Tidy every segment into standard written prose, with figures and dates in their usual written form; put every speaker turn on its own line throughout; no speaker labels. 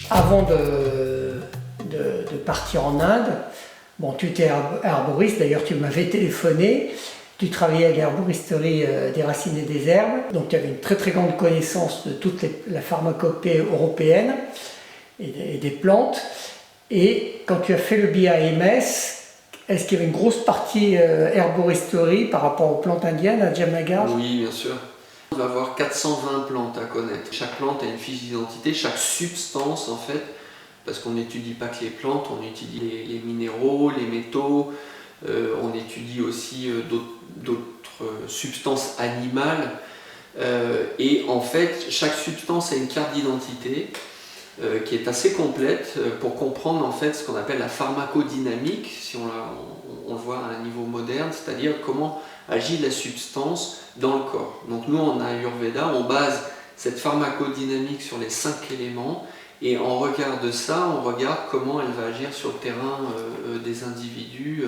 Avant de partir en Inde, bon, tu étais arboriste, d'ailleurs tu m'avais téléphoné, tu travaillais à l'herboristerie des racines et des herbes, donc tu avais une très très grande connaissance de toute la pharmacopée européenne et des plantes. Et quand tu as fait le BAMS, est-ce qu'il y avait une grosse partie herboristerie par rapport aux plantes indiennes à Jamnagar?
Oui, bien sûr. On va avoir 420 plantes à connaître. Chaque plante a une fiche d'identité, chaque substance en fait, parce qu'on n'étudie pas que les plantes, on étudie les minéraux, les métaux, on étudie aussi d'autres substances animales. Et en fait, chaque substance a une carte d'identité qui est assez complète pour comprendre en fait ce qu'on appelle la pharmacodynamique, si on le voit à un niveau moderne, c'est-à-dire comment agit la substance dans le corps. Donc nous en Ayurveda, on base cette pharmacodynamique sur les 5 éléments et en regard de ça, on regarde comment elle va agir sur le terrain des individus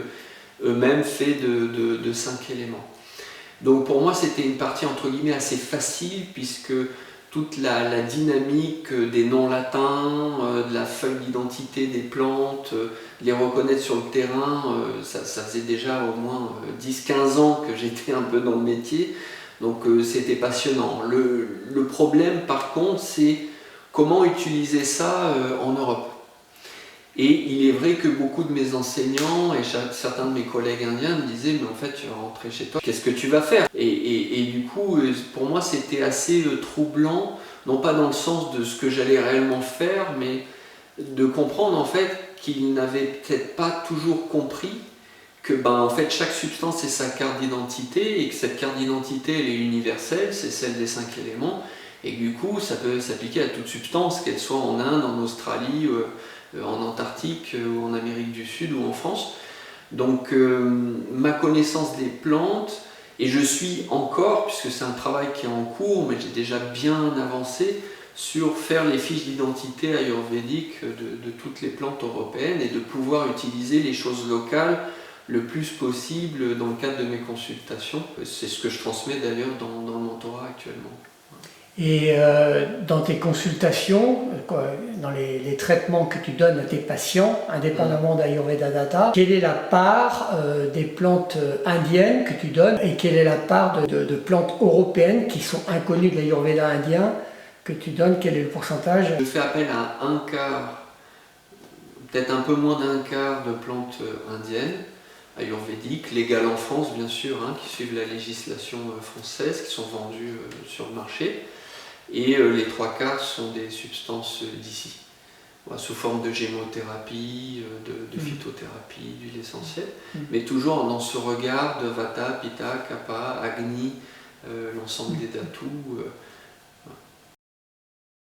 eux-mêmes faits de 5 éléments. Donc pour moi c'était une partie entre guillemets assez facile puisque toute la dynamique des noms latins, de la feuille d'identité des plantes, les reconnaître sur le terrain, ça faisait déjà au moins 10-15 ans que j'étais un peu dans le métier, donc c'était passionnant. Le problème par contre c'est comment utiliser ça en Europe. Et il est vrai que beaucoup de mes enseignants et certains de mes collègues indiens me disaient mais en fait tu vas rentrer chez toi, qu'est-ce que tu vas faire? Et du coup pour moi c'était assez troublant, non pas dans le sens de ce que j'allais réellement faire, mais de comprendre en fait qu'ils n'avaient peut-être pas toujours compris que en fait chaque substance est sa carte d'identité et que cette carte d'identité elle est universelle, c'est celle des 5 éléments et que du coup ça peut s'appliquer à toute substance, qu'elle soit en Inde, en Australie, en Antarctique ou en Amérique du Sud ou en France. Donc ma connaissance des plantes, et je suis encore, puisque c'est un travail qui est en cours, mais j'ai déjà bien avancé sur faire les fiches d'identité ayurvédiques de toutes les plantes européennes et de pouvoir utiliser les choses locales le plus possible dans le cadre de mes consultations. C'est ce que je transmets d'ailleurs dans le mentorat actuellement.
Et dans tes consultations, dans les traitements que tu donnes à tes patients, indépendamment d'Ayurveda Data, quelle est la part des plantes indiennes que tu donnes et quelle est la part de plantes européennes qui sont inconnues de l'Ayurveda indien que tu donnes? Quel est le pourcentage?
Je fais appel à un quart, peut-être un peu moins d'un quart de plantes indiennes, ayurvédiques, légales en France bien sûr, qui suivent la législation française, qui sont vendues sur le marché. Et les 3 quarts sont des substances d'ici, sous forme de gémothérapie, de phytothérapie, d'huile essentielle, mais toujours dans ce regard de Vata, Pitta, Kapha, Agni, l'ensemble des dhatus.